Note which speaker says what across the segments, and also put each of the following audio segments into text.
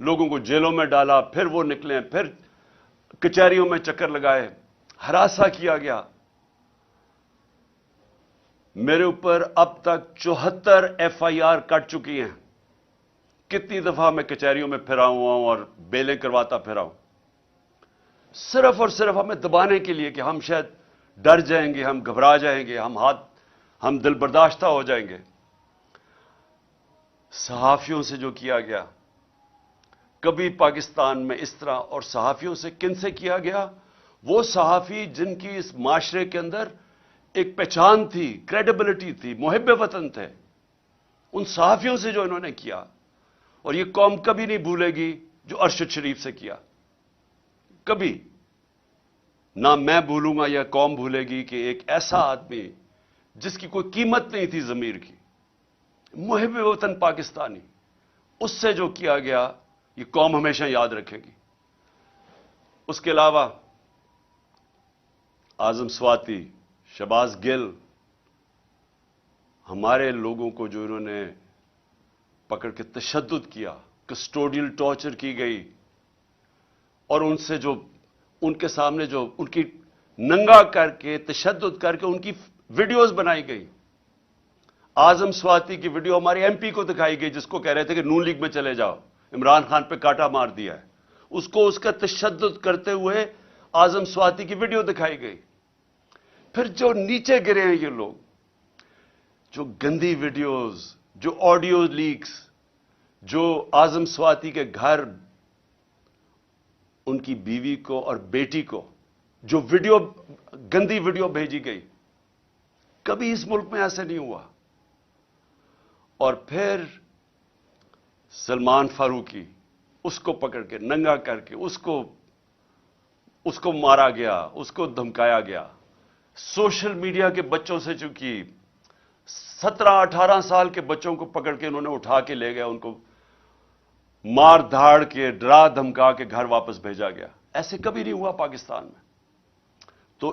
Speaker 1: لوگوں کو جیلوں میں ڈالا، پھر وہ نکلے، پھر کچہریوں میں چکر لگائے، ہراساں کیا گیا۔ میرے اوپر اب تک 74 FIR کٹ چکی ہیں۔ کتنی دفعہ میں کچہریوں میں پھرا ہوا ہوں اور بیلیں کرواتا پھرا ہوں، صرف اور صرف ہمیں دبانے کے لیے کہ ہم شاید ڈر جائیں گے، ہم گھبرا جائیں گے، ہم دل برداشتہ ہو جائیں گے۔ صحافیوں سے جو کیا گیا، کبھی پاکستان میں اس طرح، اور صحافیوں سے کن سے کیا گیا؟ وہ صحافی جن کی اس معاشرے کے اندر ایک پہچان تھی، کریڈیبلٹی تھی، محب وطن تھے، ان صحافیوں سے جو انہوں نے کیا، اور یہ قوم کبھی نہیں بھولے گی جو ارشد شریف سے کیا، کبھی نہ میں بھولوں گا یا قوم بھولے گی کہ ایک ایسا آدمی جس کی کوئی قیمت نہیں تھی ضمیر کی، محب وطن پاکستانی، اس سے جو کیا گیا یہ قوم ہمیشہ یاد رکھے گی۔ اس کے علاوہ اعظم سواتی، شہباز گل، ہمارے لوگوں کو جو انہوں نے پکڑ کے تشدد کیا، کسٹوڈیل ٹارچر کی گئی، اور ان سے جو ان کے سامنے جو ان کی ننگا کر کے تشدد کر کے ان کی ویڈیوز بنائی گئی۔ اعظم سواتی کی ویڈیو ہمارے MP کو دکھائی گئی، جس کو کہہ رہے تھے کہ نون لیگ میں چلے جاؤ، عمران خان پہ کاٹا مار دیا ہے، اس کا تشدد کرتے ہوئے اعظم سواتی کی ویڈیو دکھائی گئی۔ پھر جو نیچے گرے ہیں یہ لوگ، جو گندی ویڈیوز، جو آڈیو لیکس، جو اعظم سواتی کے گھر ان کی بیوی کو اور بیٹی کو جو گندی ویڈیو بھیجی گئی، کبھی اس ملک میں ایسے نہیں ہوا۔ اور پھر سلمان فاروقی، اس کو پکڑ کے ننگا کر کے اس کو مارا گیا، اس کو دھمکایا گیا۔ سوشل میڈیا کے بچوں سے چونکہ 17-18 سال کے بچوں کو پکڑ کے انہوں نے اٹھا کے لے گیا، ان کو مار دھاڑ کے ڈرا دھمکا کے گھر واپس بھیجا گیا۔ ایسے کبھی نہیں ہوا پاکستان میں۔ تو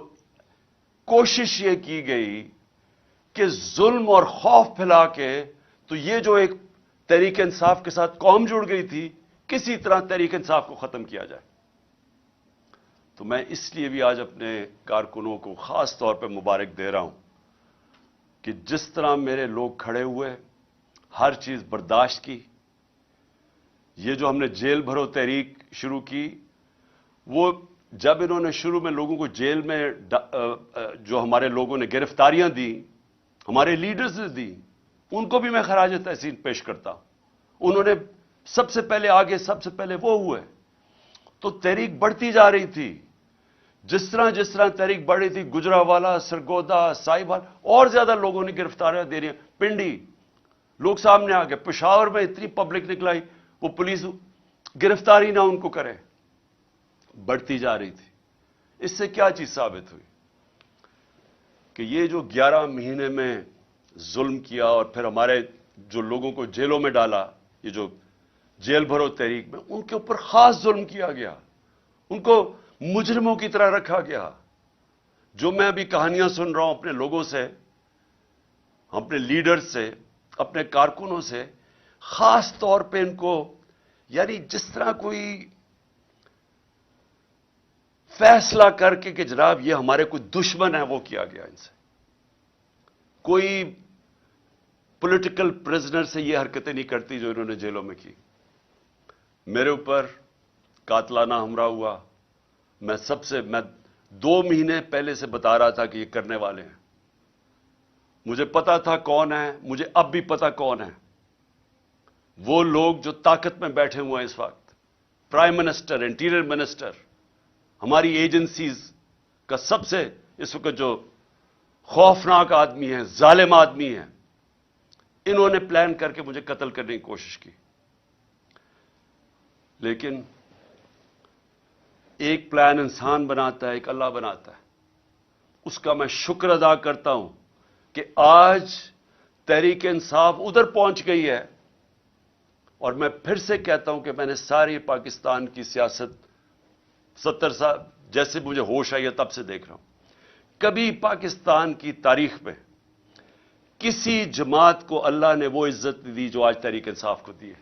Speaker 1: کوشش یہ کی گئی کہ ظلم اور خوف پھیلا کے، تو یہ جو ایک تحریک انصاف کے ساتھ قوم جڑ گئی تھی، کسی طرح تحریک انصاف کو ختم کیا جائے۔ تو میں اس لیے بھی آج اپنے کارکنوں کو خاص طور پہ مبارک دے رہا ہوں کہ جس طرح میرے لوگ کھڑے ہوئے، ہر چیز برداشت کی۔ یہ جو ہم نے جیل بھرو تحریک شروع کی، وہ جب انہوں نے شروع میں لوگوں کو جیل میں جو ہمارے لوگوں نے گرفتاریاں دی، ہمارے لیڈرز نے دی، ان کو بھی میں خراج تحسین پیش کرتا ہوں۔ انہوں نے سب سے پہلے آگے، سب سے پہلے وہ ہوئے۔ تو تحریک بڑھتی جا رہی تھی، جس طرح تحریک بڑھ رہی تھی، گجرانوالہ، سرگودا، سائبال، اور زیادہ لوگوں نے گرفتاریاں دے رہی ہیں۔ پنڈی لوگ سامنے آ گئے، پشاور میں اتنی پبلک نکلائی، وہ پولیس گرفتاری نہ ان کو کرے، بڑھتی جا رہی تھی۔ اس سے کیا چیز ثابت ہوئی کہ یہ جو 11 مہینے میں ظلم کیا، اور پھر ہمارے جو لوگوں کو جیلوں میں ڈالا، یہ جو جیل بھرو تحریک میں، ان کے اوپر خاص ظلم کیا گیا، ان کو مجرموں کی طرح رکھا گیا۔ جو میں ابھی کہانیاں سن رہا ہوں اپنے لوگوں سے، اپنے لیڈرز سے، اپنے کارکنوں سے، خاص طور پہ ان کو، یعنی جس طرح کوئی فیصلہ کر کے کہ جناب یہ ہمارے کوئی دشمن ہے، وہ کیا گیا ان سے۔ کوئی پولیٹیکل پرزنر سے یہ حرکتیں نہیں کرتی جو انہوں نے جیلوں میں کی۔ میرے اوپر قاتلانہ حملہ ہوا، میں 2 مہینے پہلے سے بتا رہا تھا کہ یہ کرنے والے ہیں۔ مجھے پتا تھا کون ہے، مجھے اب بھی پتا کون ہے۔ وہ لوگ جو طاقت میں بیٹھے ہوئے ہیں اس وقت، پرائم منسٹر، انٹیریئر منسٹر، ہماری ایجنسیز کا سب سے اس وقت جو خوفناک آدمی ہے، ظالم آدمی ہے، انہوں نے پلان کر کے مجھے قتل کرنے کی کوشش کی۔ لیکن ایک پلان انسان بناتا ہے، ایک اللہ بناتا ہے۔ اس کا میں شکر ادا کرتا ہوں کہ آج تحریک انصاف ادھر پہنچ گئی ہے، اور میں پھر سے کہتا ہوں کہ میں نے ساری پاکستان کی سیاست 70 سال جیسے مجھے ہوش آئی ہے تب سے دیکھ رہا ہوں۔ کبھی پاکستان کی تاریخ میں کسی جماعت کو اللہ نے وہ عزت دی جو آج تحریک انصاف کو دی ہے۔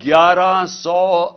Speaker 1: 1100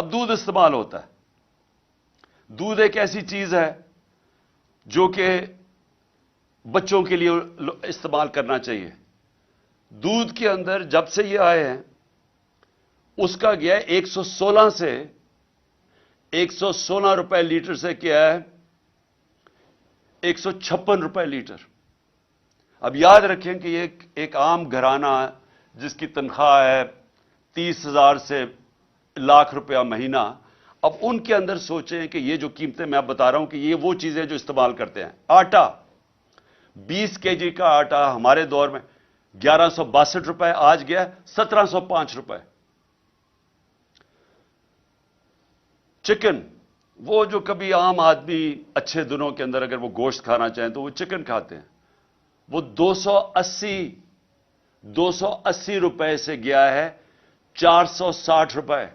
Speaker 1: اب دودھ استعمال ہوتا ہے. دودھ ایک ایسی چیز ہے جو کہ بچوں کے لیے استعمال کرنا چاہیے. دودھ کے اندر جب سے یہ آئے ہیں اس کا گیا ہے 116 سے 116 روپے لیٹر سے کیا ہے 156 روپے لیٹر. اب یاد رکھیں کہ یہ ایک عام گھرانہ جس کی تنخواہ ہے 30,000 سے لاکھ روپیہ مہینہ. اب ان کے اندر سوچیں کہ یہ جو قیمتیں میں اب بتا رہا ہوں کہ یہ وہ چیزیں جو استعمال کرتے ہیں. آٹا 20 کے جی کا آٹا ہمارے دور میں 1162 روپے, آج گیا 1705 روپے. چکن, وہ جو کبھی عام آدمی اچھے دنوں کے اندر اگر وہ گوشت کھانا چاہیں تو وہ چکن کھاتے ہیں, وہ 280 روپے سے گیا ہے 460 روپے.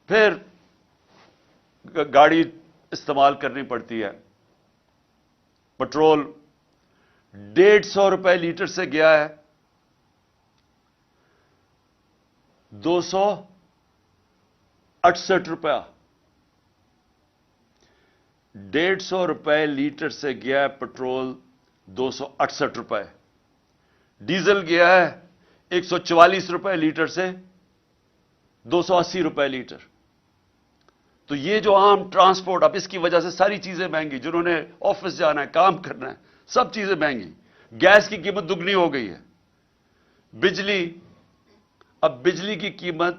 Speaker 1: پھر گاڑی استعمال کرنی پڑتی ہے, پٹرول 150 روپے لیٹر سے گیا ہے 268 روپیہ. 150 روپے لیٹر سے گیا ہے پٹرول 268 روپے. ڈیزل گیا ہے 144 روپے لیٹر سے 280 روپے لیٹر. تو یہ جو عام ٹرانسپورٹ, اب اس کی وجہ سے ساری چیزیں مہنگی, جنہوں نے آفس جانا ہے, کام کرنا ہے, سب چیزیں مہنگی. گیس کی قیمت دگنی ہو گئی ہے. بجلی, اب بجلی کی قیمت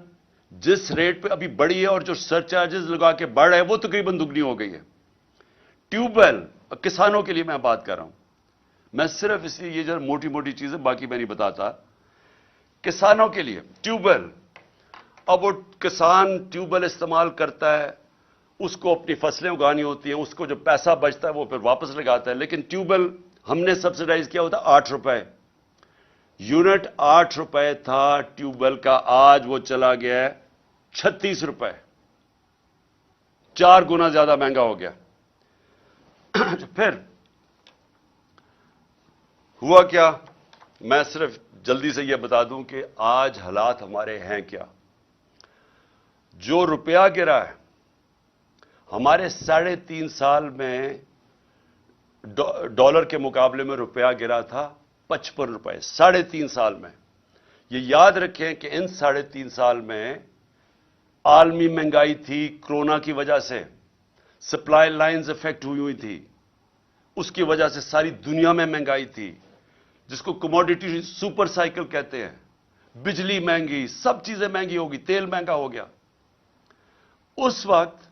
Speaker 1: جس ریٹ پہ ابھی بڑھی ہے اور جو سر چارجز لگا کے بڑھ رہے ہیں وہ تقریباً دگنی ہو گئی ہے. ٹیوب ویل, کسانوں کے لیے میں بات کر رہا ہوں, میں صرف اس لیے یہ جو موٹی موٹی چیزیں باقی میں نہیں بتاتا. کسانوں کے لیے ٹیوب ویل, اب وہ کسان ٹیوب ویل استعمال کرتا ہے, اس کو اپنی فصلیں اگانی ہوتی ہیں, اس کو جو پیسہ بچتا ہے وہ پھر واپس لگاتا ہے. لیکن ٹیوب ویل ہم نے سبسڈائز کیا ہوتا 8 روپے یونٹ. 8 روپے تھا ٹیوب ویل کا, آج وہ چلا گیا ہے 36 روپے, 4 گنا زیادہ مہنگا ہو گیا. پھر ہوا کیا, میں صرف جلدی سے یہ بتا دوں کہ آج حالات ہمارے ہیں کیا. جو روپیہ گرا ہے ہمارے 3.5 سال میں ڈالر کے مقابلے میں روپیہ گرا تھا 55 روپے 3.5 سال میں. یہ یاد رکھیں کہ ان 3.5 سال میں عالمی مہنگائی تھی, کرونا کی وجہ سے سپلائی لائنز افیکٹ ہوئی تھی, اس کی وجہ سے ساری دنیا میں مہنگائی تھی, جس کو کموڈیٹی سپر سائیکل کہتے ہیں. بجلی مہنگی, سب چیزیں مہنگی ہوگی, تیل مہنگا ہو گیا. اس وقت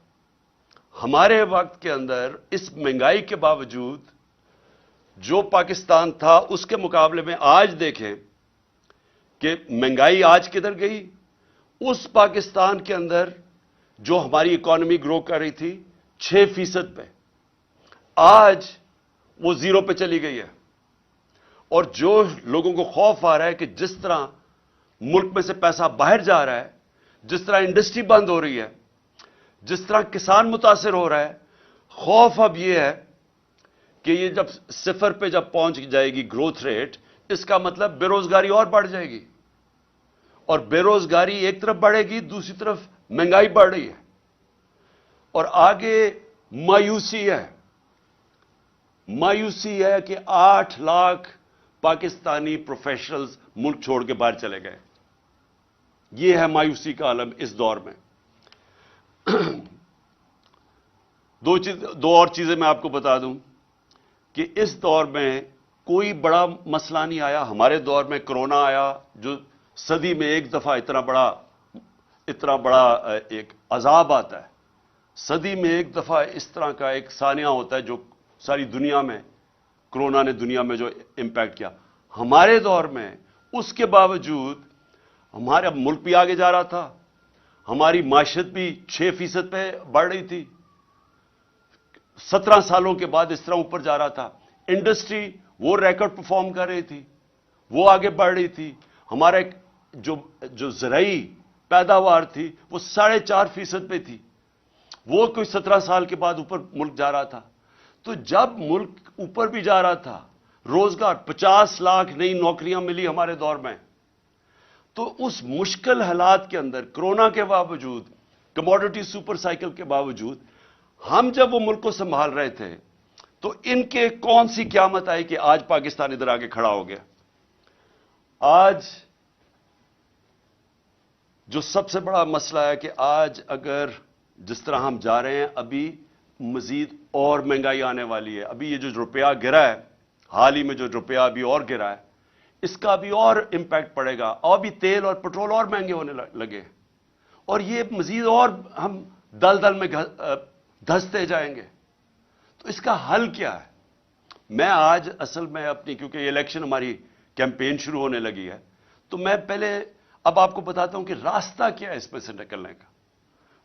Speaker 1: ہمارے وقت کے اندر اس مہنگائی کے باوجود جو پاکستان تھا اس کے مقابلے میں آج دیکھیں کہ مہنگائی آج کدھر گئی. اس پاکستان کے اندر جو ہماری اکانومی گرو کر رہی تھی 6% پہ, آج وہ 0 پہ چلی گئی ہے. اور جو لوگوں کو خوف آ رہا ہے کہ جس طرح ملک میں سے پیسہ باہر جا رہا ہے, جس طرح انڈسٹری بند ہو رہی ہے, جس طرح کسان متاثر ہو رہا ہے, خوف اب یہ ہے کہ یہ جب 0 پہ جب پہنچ جائے گی گروتھ ریٹ, اس کا مطلب بے روزگاری اور بڑھ جائے گی. اور بے روزگاری ایک طرف بڑھے گی, دوسری طرف مہنگائی بڑھ رہی ہے. اور آگے مایوسی ہے کہ 8 لاکھ پاکستانی پروفیشنلز ملک چھوڑ کے باہر چلے گئے. یہ ہے مایوسی کا عالم اس دور میں. دو اور چیزیں میں آپ کو بتا دوں کہ اس دور میں کوئی بڑا مسئلہ نہیں آیا. ہمارے دور میں کرونا آیا, جو صدی میں ایک دفعہ اتنا بڑا ایک عذاب آتا ہے. صدی میں ایک دفعہ اس طرح کا ایک سانحہ ہوتا ہے جو ساری دنیا میں, کرونا نے دنیا میں جو امپیکٹ کیا. ہمارے دور میں اس کے باوجود ہمارا ملک بھی آگے جا رہا تھا, ہماری معیشت بھی 6% پہ بڑھ رہی تھی, 17 سالوں کے بعد اس طرح اوپر جا رہا تھا. انڈسٹری وہ ریکارڈ پرفارم کر رہی تھی, وہ آگے بڑھ رہی تھی. ہمارا ایک جو زرعی پیداوار تھی وہ 4.5% پہ تھی, وہ کوئی 17 سال کے بعد اوپر ملک جا رہا تھا. تو جب ملک اوپر بھی جا رہا تھا, روزگار 50 لاکھ نئی نوکریاں ملی ہمارے دور میں. تو اس مشکل حالات کے اندر کرونا کے باوجود، کموڈٹی سپر سائیکل کے باوجود، ہم جب وہ ملک کو سنبھال رہے تھے تو ان کے کون سی قیامت آئی کہ آج پاکستان ادھر آگے کھڑا ہو گیا؟ آج جو سب سے بڑا مسئلہ ہے کہ آج اگر جس طرح ہم جا رہے ہیں، ابھی مزید اور مہنگائی آنے والی ہے. ابھی یہ جو روپیہ گرا ہے، حال ہی میں جو روپیہ ابھی اور گرا ہے، اس کا بھی اور امپیکٹ پڑے گا، اور بھی تیل اور پٹرول اور مہنگے ہونے لگے، اور یہ مزید اور ہم دلدل میں دھستے جائیں گے. تو اس کا حل کیا ہے؟ میں آج اصل میں اپنی، کیونکہ یہ الیکشن ہماری کیمپین شروع ہونے لگی ہے، تو میں پہلے اب آپ کو بتاتا ہوں کہ راستہ کیا ہے اس میں سے نکلنے کا.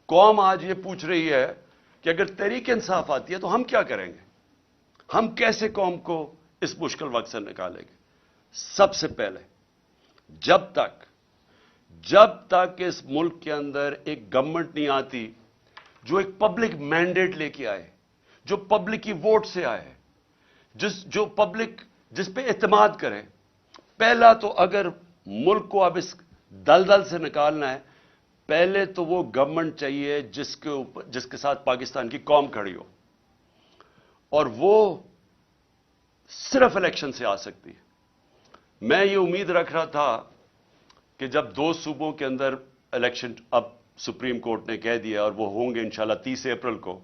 Speaker 1: قوم آج یہ پوچھ رہی ہے کہ اگر تحریک انصاف آتی ہے تو ہم کیا کریں گے؟ ہم کیسے قوم کو اس مشکل وقت سے نکالیں گے؟ سب سے پہلے جب تک اس ملک کے اندر ایک گورنمنٹ نہیں آتی جو ایک پبلک مینڈیٹ لے کے آئے، جو پبلک کی ووٹ سے آئے، جو پبلک جس پہ اعتماد کرے. پہلا تو اگر ملک کو اب اس دلدل سے نکالنا ہے، پہلے تو وہ گورنمنٹ چاہیے جس کے ساتھ پاکستان کی قوم کھڑی ہو، اور وہ صرف الیکشن سے آ سکتی ہے. میں یہ امید رکھ رہا تھا کہ جب 2 صوبوں کے اندر الیکشن اب سپریم کورٹ نے کہہ دیا اور وہ ہوں گے انشاءاللہ 30 اپریل کو،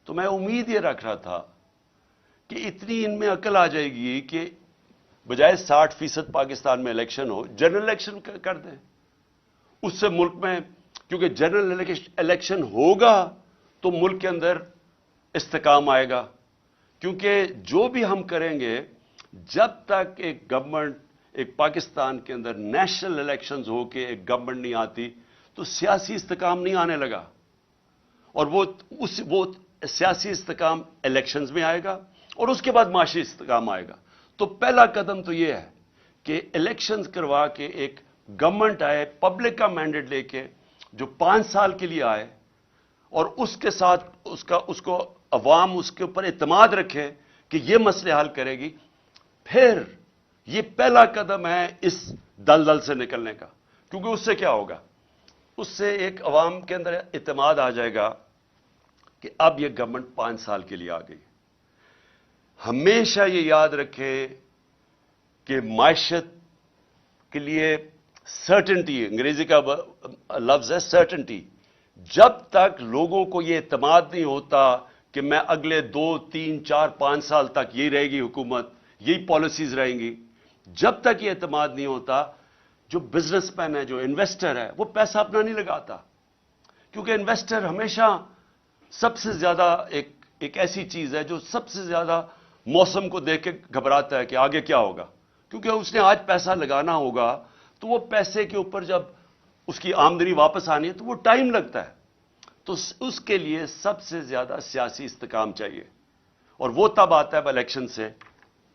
Speaker 1: تو میں امید یہ رکھ رہا تھا کہ اتنی ان میں عقل آ جائے گی کہ بجائے 60% پاکستان میں الیکشن ہو، جنرل الیکشن کر دیں. اس سے ملک میں، کیونکہ جنرل الیکشن ہوگا تو ملک کے اندر استحکام آئے گا. کیونکہ جو بھی ہم کریں گے، جب تک ایک گورنمنٹ، ایک پاکستان کے اندر نیشنل الیکشنز ہو کے ایک گورنمنٹ نہیں آتی، تو سیاسی استحکام نہیں آنے لگا. اور وہ سیاسی استحکام الیکشنز میں آئے گا، اور اس کے بعد معاشی استحکام آئے گا. تو پہلا قدم تو یہ ہے کہ الیکشنز کروا کے ایک گورنمنٹ آئے پبلک کا مینڈیٹ لے کے، جو 5 سال کے لیے آئے، اور اس کے ساتھ اس کو عوام اس کے اوپر اعتماد رکھے کہ یہ مسئلے حل کرے گی. پھر یہ پہلا قدم ہے اس دلدل سے نکلنے کا. کیونکہ اس سے کیا ہوگا؟ اس سے ایک عوام کے اندر اعتماد آ جائے گا کہ اب یہ گورنمنٹ 5 سال کے لیے آ گئی. ہمیشہ یہ یاد رکھے کہ معیشت کے لیے سرٹنٹی، انگریزی کا لفظ ہے سرٹنٹی. جب تک لوگوں کو یہ اعتماد نہیں ہوتا کہ میں اگلے 2 3 4 5 سال تک یہی رہے گی حکومت، یہی پالیسیز رہیں گی، جب تک یہ اعتماد نہیں ہوتا، جو بزنس مین ہے، جو انویسٹر ہے، وہ پیسہ اپنا نہیں لگاتا. کیونکہ انویسٹر ہمیشہ سب سے زیادہ ایک ایسی چیز ہے جو سب سے زیادہ موسم کو دیکھ کے گھبراتا ہے کہ آگے کیا ہوگا. کیونکہ اس نے آج پیسہ لگانا ہوگا، تو وہ پیسے کے اوپر جب اس کی آمدنی واپس آنی ہے تو وہ ٹائم لگتا ہے. تو اس کے لیے سب سے زیادہ سیاسی استحکام چاہیے، اور وہ تب آتا ہے الیکشن سے،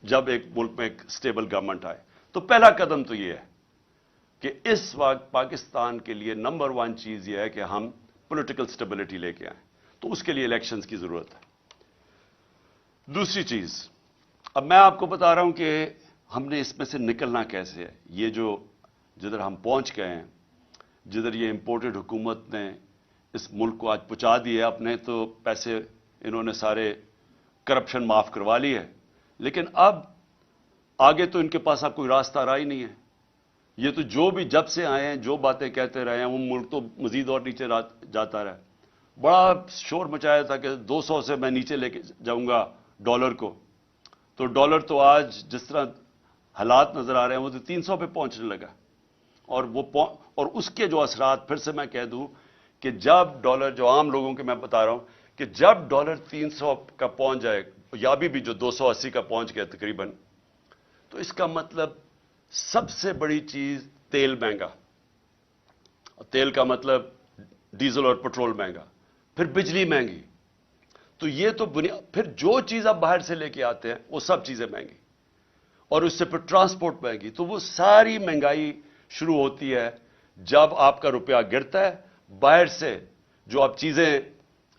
Speaker 1: جب ایک ملک میں ایک سٹیبل گورنمنٹ آئے. تو پہلا قدم تو یہ ہے کہ اس وقت پاکستان کے لیے نمبر 1 چیز یہ ہے کہ ہم پولیٹیکل سٹیبلٹی لے کے آئیں. تو اس کے لیے الیکشنز کی ضرورت ہے. دوسری چیز، اب میں آپ کو بتا رہا ہوں کہ ہم نے اس میں سے نکلنا کیسے ہے. یہ جدھر ہم پہنچ گئے ہیں، جدھر یہ امپورٹڈ حکومت نے اس ملک کو آج پہنچا دیا، اپنے تو پیسے انہوں نے سارے کرپشن معاف کروا لی ہے، لیکن اب آگے تو ان کے پاس اب کوئی راستہ رہا ہی نہیں ہے. یہ تو جو بھی جب سے آئے ہیں، جو باتیں کہتے رہے ہیں، وہ ملک تو مزید اور نیچے جاتا رہا. بڑا شور مچایا تھا کہ 200 سے میں نیچے لے کے جاؤں گا ڈالر کو. تو ڈالر تو آج جس طرح حالات نظر آ رہے ہیں، وہ تو 300 پہ پہنچنے لگا. اور اس کے جو اثرات، پھر سے میں کہہ دوں کہ جب ڈالر، جو عام لوگوں کے میں بتا رہا ہوں کہ جب ڈالر 300 کا پہنچ جائے، یا ابھی بھی جو 280 کا پہنچ گیا تقریباً، تو اس کا مطلب سب سے بڑی چیز تیل مہنگا. تیل کا مطلب ڈیزل اور پٹرول مہنگا، پھر بجلی مہنگی. تو یہ تو پھر جو چیز آپ باہر سے لے کے آتے ہیں وہ سب چیزیں مہنگی، اور اس سے پھر ٹرانسپورٹ مہنگی. تو وہ ساری مہنگائی شروع ہوتی ہے جب آپ کا روپیہ گرتا ہے. باہر سے جو آپ چیزیں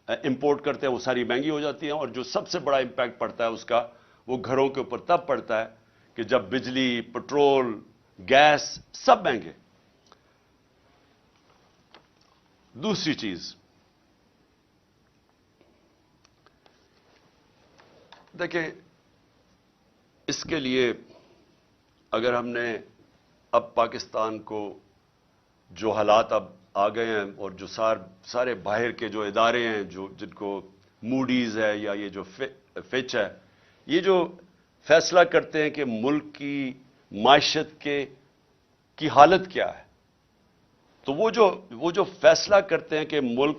Speaker 1: امپورٹ کرتے ہیں وہ ساری مہنگی ہو جاتی ہیں. اور جو سب سے بڑا امپیکٹ پڑتا ہے اس کا، وہ گھروں کے اوپر تب پڑتا ہے کہ جب بجلی، پٹرول، گیس سب مہنگے. دوسری چیز دیکھیں، اس کے لیے اگر ہم نے اب پاکستان کو جو حالات اب آ گئے ہیں اور جو سارے باہر کے جو ادارے ہیں جن کو موڈیز ہے یا یہ جو فچ ہے، یہ جو فیصلہ کرتے ہیں کہ ملک کی معیشت کی حالت کیا ہے، تو وہ جو فیصلہ کرتے ہیں کہ ملک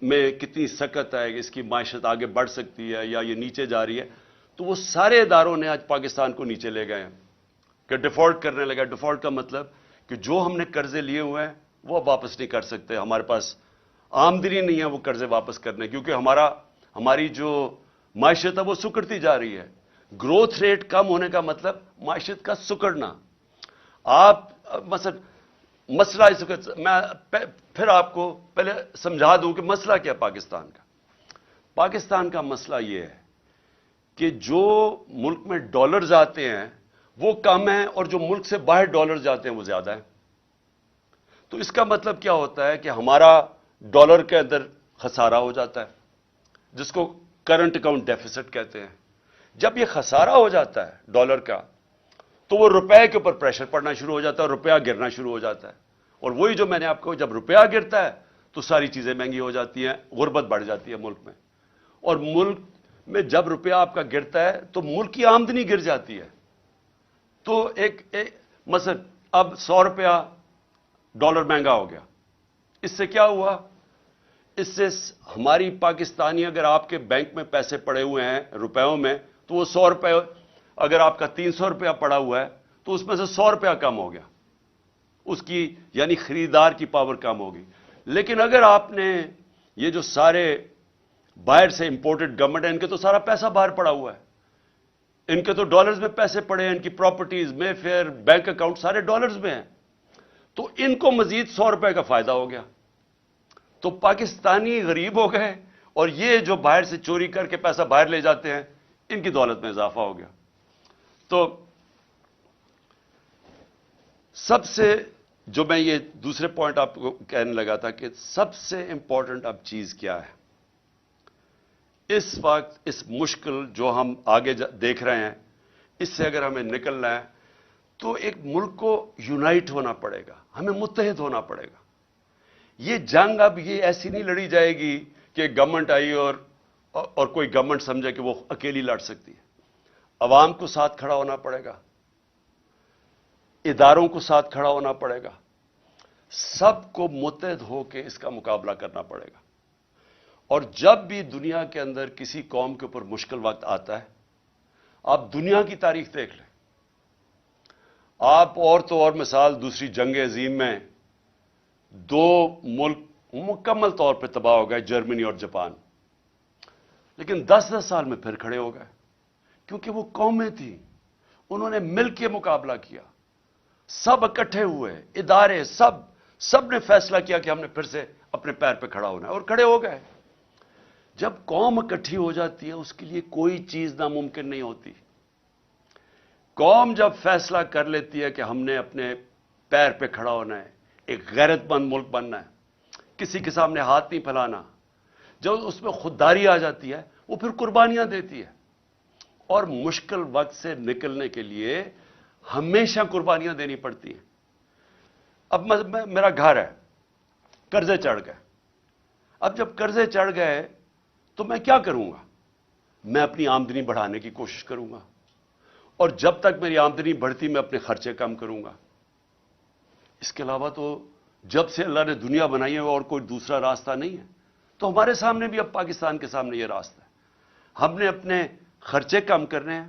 Speaker 1: میں کتنی سکت ہے، اس کی معیشت آگے بڑھ سکتی ہے یا یہ نیچے جا رہی ہے، تو وہ سارے اداروں نے آج پاکستان کو نیچے لے گئے ہیں کہ ڈیفالٹ کرنے لگا. ڈیفالٹ کا مطلب کہ جو ہم نے قرضے لیے ہوئے ہیں وہ اب واپس نہیں کر سکتے. ہمارے پاس آمدنی نہیں ہے وہ قرضے واپس کرنے، کیونکہ ہماری جو معیشت ہے وہ سکڑتی جا رہی ہے. گروتھ ریٹ کم ہونے کا مطلب معیشت کا سکڑنا. آپ مثلا مسئلہ اس وقت میں پھر آپ کو پہلے سمجھا دوں کہ مسئلہ کیا پاکستان کا. پاکستان کا مسئلہ یہ ہے کہ جو ملک میں ڈالرز آتے ہیں وہ کم ہیں اور جو ملک سے باہر ڈالرز جاتے ہیں وہ زیادہ ہیں. تو اس کا مطلب کیا ہوتا ہے کہ ہمارا ڈالر کے اندر خسارہ ہو جاتا ہے، جس کو کرنٹ اکاؤنٹ ڈیفیسٹ کہتے ہیں. جب یہ خسارہ ہو جاتا ہے ڈالر کا تو وہ روپے کے اوپر پریشر پڑنا شروع ہو جاتا ہے اور روپیہ گرنا شروع ہو جاتا ہے. اور وہی جو میں نے آپ کو، جب روپیہ گرتا ہے تو ساری چیزیں مہنگی ہو جاتی ہیں، غربت بڑھ جاتی ہے ملک میں. اور ملک میں جب روپیہ آپ کا گرتا ہے تو ملک کی آمدنی گر جاتی ہے. تو مثلا اب 100 روپیہ ڈالر مہنگا ہو گیا. اس سے کیا ہوا؟ اس سے ہماری پاکستانی، اگر آپ کے بینک میں پیسے پڑے ہوئے ہیں روپیوں میں، تو وہ 100 روپے، اگر آپ کا 300 روپیہ پڑا ہوا ہے تو اس میں سے 100 روپیہ کم ہو گیا. اس کی یعنی خریدار کی پاور کم ہوگی. لیکن اگر آپ نے یہ جو سارے باہر سے امپورٹڈ گورنمنٹ ہے، ان کے تو سارا پیسہ باہر پڑا ہوا ہے، ان کے تو ڈالرز میں پیسے پڑے ہیں، ان کی پراپرٹیز میں فیئر بینک اکاؤنٹ سارے ڈالرز میں ہیں، تو ان کو مزید 100 روپے کا فائدہ ہو گیا. تو پاکستانی غریب ہو گئے اور یہ جو باہر سے چوری کر کے پیسہ باہر لے جاتے ہیں ان کی دولت میں اضافہ ہو گیا. تو سب سے جو میں یہ دوسرے پوائنٹ آپ کو کہنے لگا تھا کہ سب سے امپورٹنٹ اب چیز کیا ہے اس وقت، اس مشکل جو ہم آگے دیکھ رہے ہیں، اس سے اگر ہمیں نکلنا ہے تو ایک ملک کو یونائٹ ہونا پڑے گا، ہمیں متحد ہونا پڑے گا. یہ جنگ اب یہ ایسی نہیں لڑی جائے گی کہ گورنمنٹ آئی اور کوئی گورنمنٹ سمجھے کہ وہ اکیلی لڑ سکتی ہے. عوام کو ساتھ کھڑا ہونا پڑے گا، اداروں کو ساتھ کھڑا ہونا پڑے گا، سب کو متحد ہو کے اس کا مقابلہ کرنا پڑے گا. اور جب بھی دنیا کے اندر کسی قوم کے اوپر مشکل وقت آتا ہے، آپ دنیا کی تاریخ دیکھ لیں. آپ اور تو اور مثال، دوسری جنگ عظیم میں 2 ملک مکمل طور پہ تباہ ہو گئے، جرمنی اور جاپان. لیکن 10 سال میں پھر کھڑے ہو گئے، کیونکہ وہ قومیں تھیں، انہوں نے مل کے مقابلہ کیا، سب اکٹھے ہوئے، ادارے سب نے فیصلہ کیا کہ ہم نے پھر سے اپنے پیر پہ کھڑا ہونا ہے اور کھڑے ہو گئے. جب قوم اکٹھی ہو جاتی ہے اس کے لیے کوئی چیز ناممکن نہیں ہوتی. قوم جب فیصلہ کر لیتی ہے کہ ہم نے اپنے پیر پہ کھڑا ہونا ہے، ایک غیرت مند ملک بننا ہے، کسی کے سامنے ہاتھ نہیں پھیلانا، جب اس میں خودداری آ جاتی ہے وہ پھر قربانیاں دیتی ہے. اور مشکل وقت سے نکلنے کے لیے ہمیشہ قربانیاں دینی پڑتی ہیں. اب میرا گھر ہے، قرضے چڑھ گئے. اب جب قرضے چڑھ گئے تو میں کیا کروں گا؟ میں اپنی آمدنی بڑھانے کی کوشش کروں گا، اور جب تک میری آمدنی بڑھتی میں اپنے خرچے کم کروں گا. اس کے علاوہ تو جب سے اللہ نے دنیا بنائی ہے اور کوئی دوسرا راستہ نہیں ہے. تو ہمارے سامنے بھی، اب پاکستان کے سامنے یہ راستہ ہے. ہم نے اپنے خرچے کم کرنے ہیں.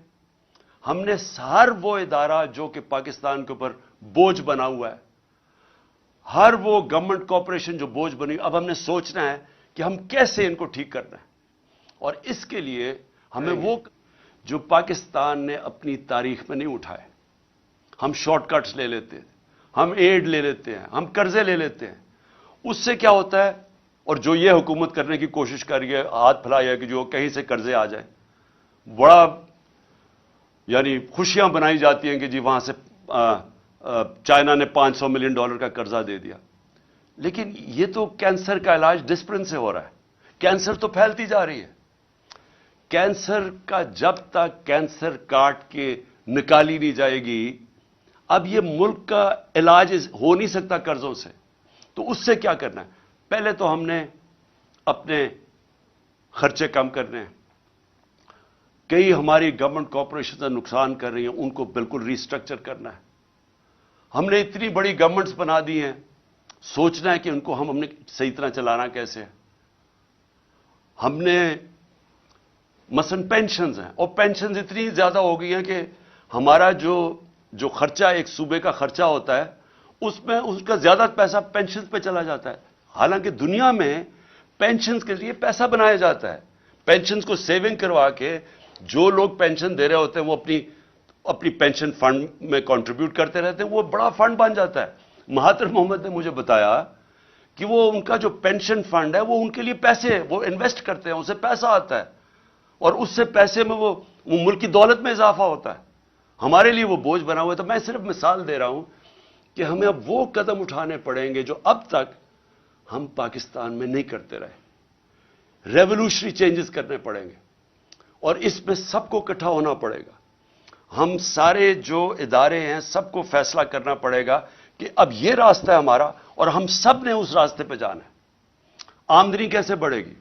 Speaker 1: ہم نے ہر وہ ادارہ جو کہ پاکستان کے اوپر بوجھ بنا ہوا ہے، ہر وہ گورنمنٹ کارپوریشن جو بوجھ بنی، اب ہم نے سوچنا ہے کہ ہم کیسے ان کو ٹھیک کرنا ہے. اور اس کے لیے ہمیں وہ جو پاکستان نے اپنی تاریخ میں نہیں اٹھائے، ہم شارٹ کٹس لے لیتے ہیں، ہم ایڈ لے لیتے ہیں، ہم قرضے لے لیتے ہیں. اس سے کیا ہوتا ہے، اور جو یہ حکومت کرنے کی کوشش کر رہی ہے، ہاتھ پھیلایا کہ جو کہیں سے قرضے آ جائیں، بڑا یعنی خوشیاں بنائی جاتی ہیں کہ جی وہاں سے چائنا نے $500 ملین کا قرضہ دے دیا. لیکن یہ تو کینسر کا علاج ڈسپرن سے ہو رہا ہے. کینسر تو پھیلتی جا رہی ہے. کینسر کا جب تک کینسر کاٹ کے نکالی نہیں جائے گی، اب یہ ملک کا علاج ہو نہیں سکتا قرضوں سے. تو اس سے کیا کرنا ہے؟ پہلے تو ہم نے اپنے خرچے کم کرنے ہیں. کئی ہماری گورنمنٹ کارپوریشن نقصان کر رہی ہیں، ان کو بالکل ریسٹرکچر کرنا ہے. ہم نے اتنی بڑی گورنمنٹس بنا دی ہیں، سوچنا ہے کہ ان کو ہم نے صحیح طرح چلانا کیسے ہے. ہم نے مثلا پینشنز ہیں، اور پینشنز اتنی زیادہ ہو گئی ہیں کہ ہمارا جو خرچہ ایک صوبے کا خرچہ ہوتا ہے، اس میں اس کا زیادہ پیسہ پینشنز پہ چلا جاتا ہے. حالانکہ دنیا میں پینشنز کے لیے پیسہ بنایا جاتا ہے. پینشنز کو سیونگ کروا کے جو لوگ پینشن دے رہے ہوتے ہیں وہ اپنی پینشن فنڈ میں کنٹریبیوٹ کرتے رہتے ہیں، وہ بڑا فنڈ بن جاتا ہے. مہاتر محمد نے مجھے بتایا کہ وہ ان کا جو پینشن فنڈ ہے وہ ان کے لیے پیسے وہ انویسٹ کرتے ہیں، اسے پیسہ آتا ہے، اور اس سے پیسے میں وہ ملک کی دولت میں اضافہ ہوتا ہے. ہمارے لیے وہ بوجھ بنا ہوا ہے. تو میں صرف مثال دے رہا ہوں کہ ہمیں اب وہ قدم اٹھانے پڑیں گے جو اب تک ہم پاکستان میں نہیں کرتے رہے. ریولوشنری چینجز کرنے پڑیں گے، اور اس میں سب کو اکٹھا ہونا پڑے گا. ہم سارے جو ادارے ہیں سب کو فیصلہ کرنا پڑے گا کہ اب یہ راستہ ہے ہمارا، اور ہم سب نے اس راستے پہ جانا ہے. آمدنی کیسے بڑھے گی؟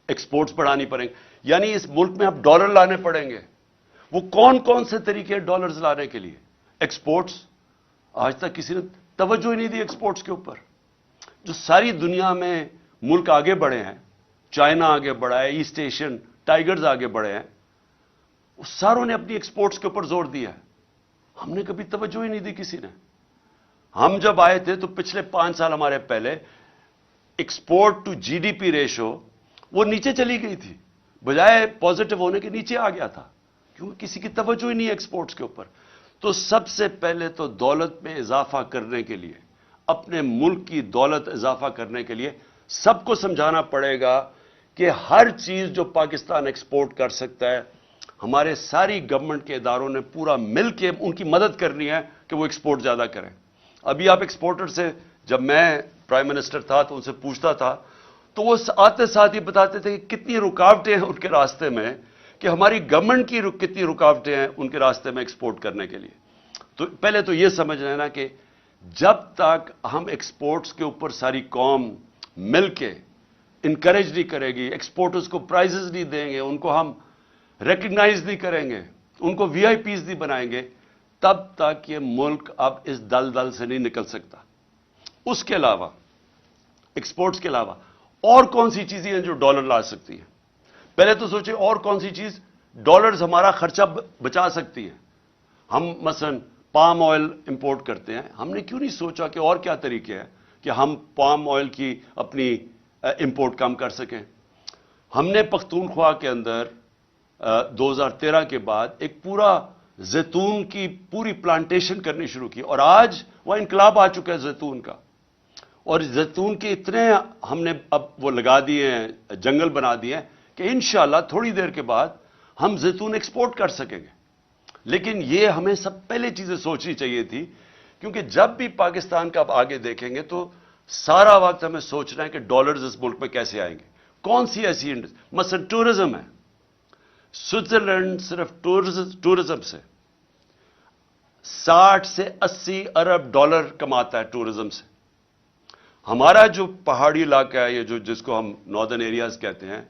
Speaker 1: ایکسپورٹس بڑھانی پڑیں گے. یعنی اس ملک میں اب ڈالر لانے پڑیں گے. وہ کون کون سے طریقے ڈالرز لانے کے لیے؟ ایکسپورٹس. آج تک کسی نے توجہ ہی نہیں دی ایکسپورٹس کے اوپر. جو ساری دنیا میں ملک آگے بڑھے ہیں، چائنا آگے بڑھا ہے، ایسٹ ایشین ٹائیگرز آگے بڑھے ہیں، اس ساروں نے اپنی ایکسپورٹس کے اوپر زور دیا ہے. ہم نے کبھی توجہ ہی نہیں دی کسی نے. ہم جب آئے تھے تو پچھلے 5 سال ہمارے پہلے ایکسپورٹ ٹو جی ڈی پی ریشو وہ نیچے چلی گئی تھی، بجائے پازیٹو ہونے کے نیچے آ گیا تھا، کیونکہ کسی کی توجہ ہی نہیں ہے ایکسپورٹس کے اوپر. تو سب سے پہلے تو دولت میں اضافہ کرنے کے لیے، اپنے ملک کی دولت اضافہ کرنے کے لیے سب کو سمجھانا پڑے گا کہ ہر چیز جو پاکستان ایکسپورٹ کر سکتا ہے، ہمارے ساری گورنمنٹ کے اداروں نے پورا مل کے ان کی مدد کرنی ہے کہ وہ ایکسپورٹ زیادہ کریں. ابھی آپ ایکسپورٹر سے، جب میں پرائم منسٹر تھا تو ان سے پوچھتا تھا تو وہ آتے ساتھ ہی بتاتے تھے کہ کتنی رکاوٹیں ہیں ان کے راستے میں، کہ ہماری گورنمنٹ کی کتنی رکاوٹیں ہیں ان کے راستے میں ایکسپورٹ کرنے کے لیے. تو پہلے تو یہ سمجھ لینا کہ جب تک ہم ایکسپورٹس کے اوپر ساری قوم مل کے انکریج نہیں کرے گی، ایکسپورٹرز کو پرائزز نہیں دیں گے، ان کو ہم ریکگنائز نہیں کریں گے، ان کو وی آئی پیز نہیں بنائیں گے، تب تک یہ ملک اب اس دلدل سے نہیں نکل سکتا. اس کے علاوہ، ایکسپورٹس کے علاوہ اور کون سی چیزیں ہیں جو ڈالر لا سکتی ہیں؟ پہلے تو سوچیں اور کون سی چیز ڈالرز ہمارا خرچہ بچا سکتی ہے. ہم مثلا پام آئل امپورٹ کرتے ہیں، ہم نے کیوں نہیں سوچا کہ اور کیا طریقے ہیں کہ ہم پام آئل کی اپنی امپورٹ کم کر سکیں. ہم نے پختونخوا کے اندر 2013 کے بعد ایک پورا زیتون کی پوری پلانٹیشن کرنی شروع کی، اور آج وہ انقلاب آ چکا ہے زیتون کا. اور زیتون کے اتنے ہم نے اب وہ لگا دیے ہیں، جنگل بنا دیے ہیں کہ انشاءاللہ تھوڑی دیر کے بعد ہم زیتون ایکسپورٹ کر سکیں گے. لیکن یہ ہمیں سب پہلے چیزیں سوچنی چاہیے تھی، کیونکہ جب بھی پاکستان کا اب آگے دیکھیں گے تو سارا وقت ہمیں سوچنا ہے کہ ڈالرز اس ملک میں کیسے آئیں گے. کون سی ایسی مثلا ٹورزم ہے. سوئٹزرلینڈ صرف ٹورزم سے 60 سے 80 ارب ڈالر کماتا ہے ٹورزم سے. ہمارا جو پہاڑی علاقہ ہے، یہ جس کو ہم ناردرن ایریاز کہتے ہیں،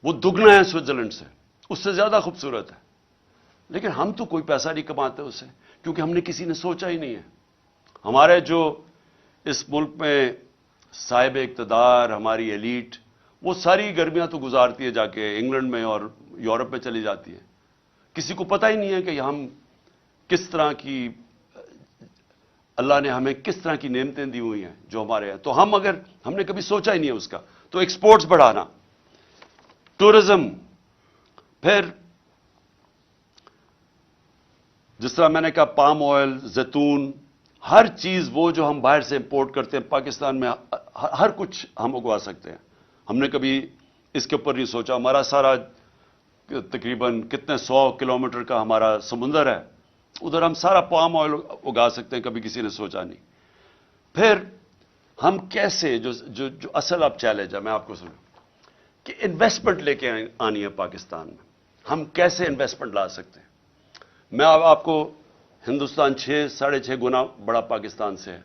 Speaker 1: وہ دگنا ہے سوئٹزرلینڈ سے، اس سے زیادہ خوبصورت ہے. لیکن ہم تو کوئی پیسہ نہیں کماتے اس سے، کیونکہ ہم نے کسی نے سوچا ہی نہیں ہے. ہمارے جو اس ملک میں صاحب اقتدار، ہماری ایلیٹ، وہ ساری گرمیاں تو گزارتی ہے جا کے انگلینڈ میں اور یورپ میں چلی جاتی ہے. کسی کو پتہ ہی نہیں ہے کہ ہم کس طرح کی، اللہ نے ہمیں کس طرح کی نعمتیں دی ہوئی ہیں جو ہمارے ہیں. تو ہم نے کبھی سوچا ہی نہیں ہے اس کا. تو ایکسپورٹس بڑھانا، ٹورزم، پھر جس طرح میں نے کہا پام آئل، زیتون، ہر چیز وہ جو ہم باہر سے امپورٹ کرتے ہیں پاکستان میں ہر کچھ ہم اگوا سکتے ہیں. ہم نے کبھی اس کے اوپر نہیں سوچا. ہمارا سارا تقریباً کتنے 100 کلومیٹر کا ہمارا سمندر ہے، ادھر ہم سارا پام آئل اگا سکتے ہیں, کبھی کسی نے سوچا نہیں. پھر ہم کیسے, جو اصل اب چیلنج ہے میں آپ کو سنوں کہ انویسٹمنٹ لے کے آنی ہے پاکستان میں, ہم کیسے انویسٹمنٹ لا سکتے ہیں. میں آپ کو, ہندوستان 6.5 گنا بڑا پاکستان سے ہے.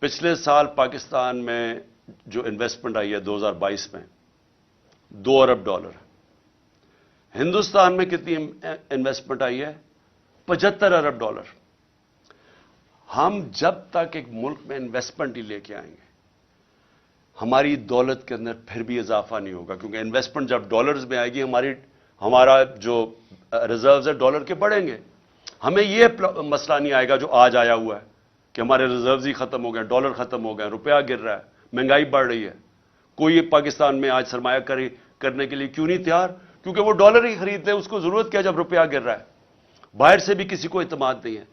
Speaker 1: پچھلے سال پاکستان میں جو انویسٹمنٹ آئی ہے 2022 میں $2 ارب. ہندوستان میں کتنی انویسٹمنٹ آئی ہے؟ $75 ارب. ہم جب تک ایک ملک میں انویسٹمنٹ ہی لے کے آئیں گے, ہماری دولت کے اندر پھر بھی اضافہ نہیں ہوگا, کیونکہ انویسٹمنٹ جب ڈالرز میں آئے گی, ہمارا جو ریزروز ہے ڈالر کے بڑھیں گے. ہمیں یہ مسئلہ نہیں آئے گا جو آج آیا ہوا ہے کہ ہمارے ریزروز ہی ختم ہو گئے, ڈالر ختم ہو گئے, روپیہ گر رہا ہے, مہنگائی بڑھ رہی ہے. کوئی پاکستان میں آج سرمایہ کاری کرنے کے لیے کیوں نہیں تیار؟ کیونکہ وہ ڈالر ہی خریدتے ہیں, اس کو ضرورت کیا جب روپیہ گر رہا ہے. باہر سے بھی کسی کو اعتماد نہیں ہے.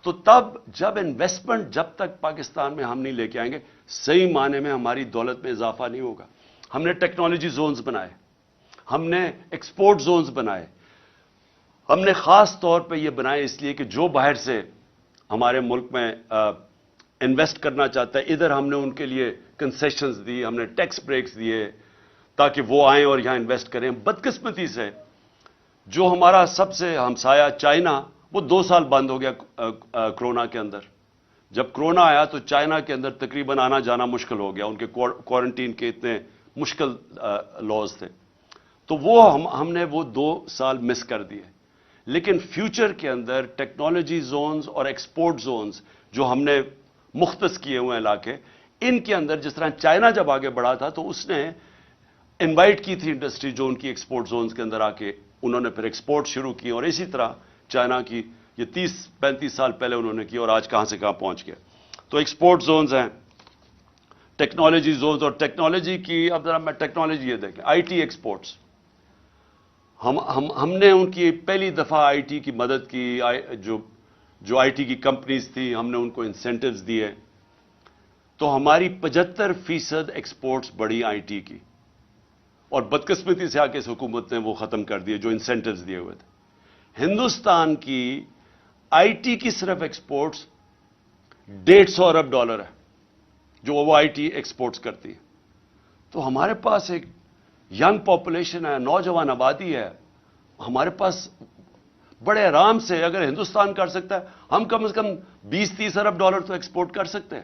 Speaker 1: تو تب جب انویسٹمنٹ جب تک پاکستان میں ہم نہیں لے کے آئیں گے, صحیح معنی میں ہماری دولت میں اضافہ نہیں ہوگا. ہم نے ٹیکنالوجی زونز بنائے, ہم نے ایکسپورٹ زونز بنائے, ہم نے خاص طور پہ یہ بنائے اس لیے کہ جو باہر سے ہمارے ملک میں انویسٹ کرنا چاہتا ہے, ادھر ہم نے ان کے لیے کنسیشنز دی, ہم نے ٹیکس بریکس دیے تاکہ وہ آئیں اور یہاں انویسٹ کریں. بدقسمتی سے جو ہمارا سب سے ہمسایہ چائنا, وہ 2 سال بند ہو گیا کرونا کے اندر. جب کرونا آیا تو چائنا کے اندر تقریباً آنا جانا مشکل ہو گیا, ان کے کوارنٹین کے اتنے مشکل لاز تھے. تو وہ ہم نے وہ 2 سال مس کر دیے. لیکن فیوچر کے اندر ٹیکنالوجی زونز اور ایکسپورٹ زونز جو ہم نے مختص کیے ہوئے علاقے, ان کے اندر جس طرح چائنا جب آگے بڑھا تھا تو اس نے انوائٹ کی تھی انڈسٹری جو ان کی ایکسپورٹ زونز کے اندر آ کے انہوں نے پھر ایکسپورٹ شروع کی, اور اسی طرح چائنا کی یہ 30-35 سال پہلے انہوں نے کی, اور آج کہاں سے کہاں پہنچ گیا. تو ایکسپورٹ زونز ہیں, ٹیکنالوجی زونز, اور ٹیکنالوجی کی اب ذرا میں ٹیکنالوجی یہ دیکھیں, آئی ٹی ایکسپورٹس. ہم نے ان کی پہلی دفعہ آئی ٹی کی مدد کی, جو آئی ٹی کی کمپنیز تھی ہم نے ان کو انسینٹیوز دیے, تو ہماری 75% ایکسپورٹس بڑی آئی ٹی کی, اور بدقسمتی سے آ کے اس حکومت نے وہ ختم کر دیے جو انسینٹیوز دیے ہوئے تھے. ہندوستان کی آئی ٹی کی صرف ایکسپورٹس $150 ارب ہے جو وہ آئی ٹی ایکسپورٹس کرتی ہے. تو ہمارے پاس ایک ینگ پاپولیشن ہے, نوجوان آبادی ہے, ہمارے پاس بڑے آرام سے اگر ہندوستان کر سکتا ہے, ہم کم از کم $20-30 ارب تو ایکسپورٹ کر سکتے ہیں.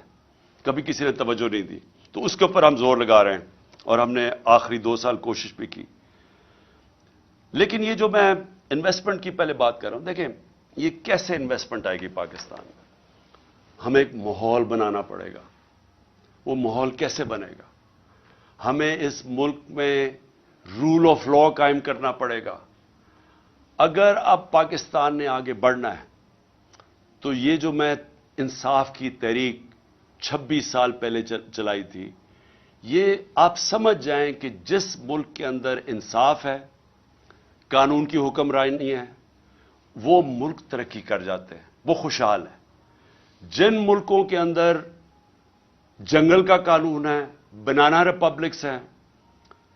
Speaker 1: کبھی کسی نے توجہ نہیں دی, تو اس کے اوپر ہم زور لگا رہے ہیں, اور ہم نے آخری 2 سال کوشش بھی کی. لیکن یہ جو میں انویسٹمنٹ کی پہلے بات کر رہا ہوں, دیکھیں یہ کیسے انویسٹمنٹ آئے گی پاکستان میں. ہمیں ایک ماحول بنانا پڑے گا. وہ ماحول کیسے بنے گا؟ ہمیں اس ملک میں رول آف لا قائم کرنا پڑے گا. اگر اب پاکستان نے آگے بڑھنا ہے تو یہ جو میں انصاف کی تحریک 26 سال پہلے چلائی تھی, یہ آپ سمجھ جائیں کہ جس ملک کے اندر انصاف ہے, قانون کی حکمرانی ہے, وہ ملک ترقی کر جاتے ہیں, وہ خوشحال ہے. جن ملکوں کے اندر جنگل کا قانون ہے, بنانا ریپبلکس ہیں,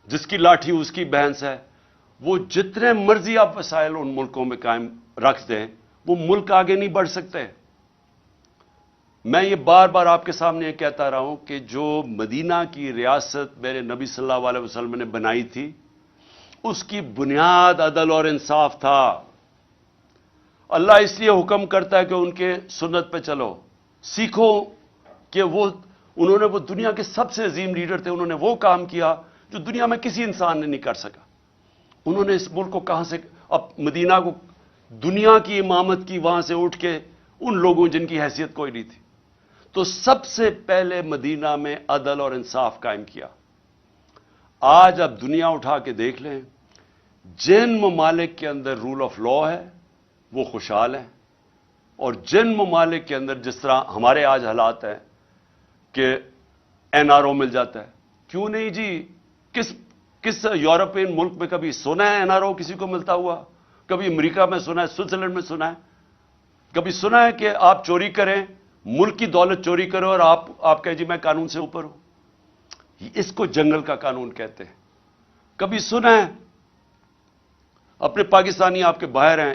Speaker 1: جس کی لاٹھی اس کی بھینس ہے, وہ جتنے مرضی آپ وسائل ان ملکوں میں قائم رکھ دیں, وہ ملک آگے نہیں بڑھ سکتے. میں یہ بار بار آپ کے سامنے یہ کہتا رہا ہوں کہ جو مدینہ کی ریاست میرے نبی صلی اللہ علیہ وسلم نے بنائی تھی, اس کی بنیاد عدل اور انصاف تھا. اللہ اس لیے حکم کرتا ہے کہ ان کے سنت پہ چلو, سیکھو کہ انہوں نے وہ دنیا کے سب سے عظیم لیڈر تھے, انہوں نے وہ کام کیا جو دنیا میں کسی انسان نے نہیں کر سکا. انہوں نے اس ملک کو کہاں سے, اب مدینہ کو دنیا کی امامت کی وہاں سے اٹھ کے ان لوگوں جن کی حیثیت کوئی نہیں تھی. تو سب سے پہلے مدینہ میں عدل اور انصاف قائم کیا. آج اب دنیا اٹھا کے دیکھ لیں, جن ممالک کے اندر رول آف لا ہے وہ خوشحال ہیں, اور جن ممالک کے اندر جس طرح ہمارے آج حالات ہیں کہ این آر او مل جاتا ہے. کیوں نہیں جی, کس یورپین ملک میں کبھی سنا ہے این آر او کسی کو ملتا ہوا؟ کبھی امریکہ میں سنا ہے, سوئٹزرلینڈ میں سنا ہے, کبھی سنا ہے کہ آپ چوری کریں, ملک کی دولت چوری کرو اور آپ کہیں جی میں قانون سے اوپر ہوں؟ اس کو جنگل کا قانون کہتے ہیں. کبھی سنا ہے؟ اپنے پاکستانی آپ کے باہر ہیں,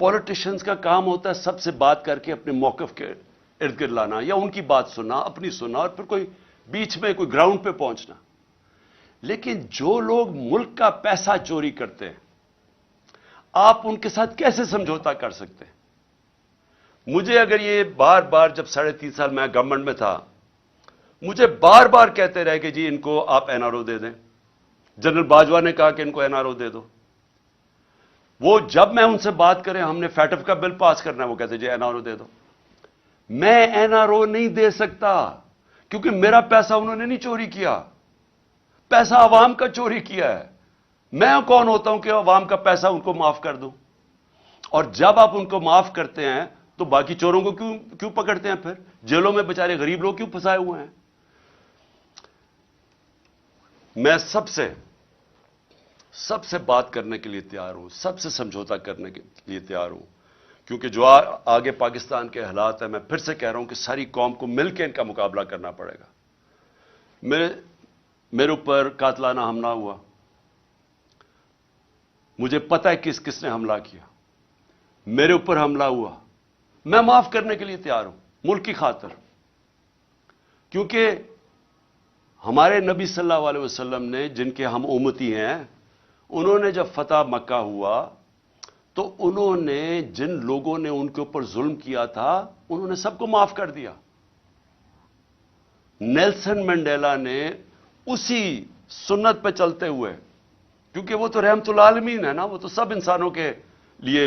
Speaker 1: پولیٹیشنز کا کام ہوتا ہے سب سے بات کر کے اپنے موقف کے ارد گرد لانا، یا ان کی بات سننا، اپنی سننا، اور پھر کوئی بیچ میں کوئی گراؤنڈ پہ پہنچنا. لیکن جو لوگ ملک کا پیسہ چوری کرتے ہیں، آپ ان کے ساتھ کیسے سمجھوتا کر سکتے ہیں؟ مجھے اگر یہ بار بار، جب 3.5 سال میں گورنمنٹ میں تھا، مجھے بار بار کہتے رہے کہ جی ان کو آپ این آر او دے دیں. جنرل باجوہ نے کہا کہ ان کو این آر او دے دو. وہ جب میں ان سے بات کریں ہم نے فیٹف کا بل پاس کرنا ہے، وہ کہتے جی این آر او دے دو. میں این آر او نہیں دے سکتا کیونکہ میرا پیسہ انہوں نے نہیں چوری کیا، پیسہ عوام کا چوری کیا ہے. میں کون ہوتا ہوں کہ عوام کا پیسہ ان کو معاف کر دوں؟ اور جب آپ ان کو معاف کرتے ہیں تو باقی چوروں کو کیوں پکڑتے ہیں؟ پھر جیلوں میں بیچارے غریب لوگ کیوں پھنسائے ہوئے ہیں؟ میں سب سے بات کرنے کے لیے تیار ہوں، سب سے سمجھوتا کرنے کے لیے تیار ہوں، کیونکہ جو آگے پاکستان کے حالات ہیں، میں پھر سے کہہ رہا ہوں کہ ساری قوم کو مل کے ان کا مقابلہ کرنا پڑے گا. میرے اوپر قاتلانہ حملہ ہوا، مجھے پتہ ہے کس نے حملہ کیا. میرے اوپر حملہ ہوا، میں معاف کرنے کے لیے تیار ہوں ملک کی خاطر، کیونکہ ہمارے نبی صلی اللہ علیہ وسلم نے، جن کے ہم امتی ہیں، انہوں نے جب فتح مکہ ہوا تو انہوں نے جن لوگوں نے ان کے اوپر ظلم کیا تھا انہوں نے سب کو معاف کر دیا. نیلسن منڈیلا نے اسی سنت پہ چلتے ہوئے، کیونکہ وہ تو رحمت العالمین ہے نا، وہ تو سب انسانوں کے لیے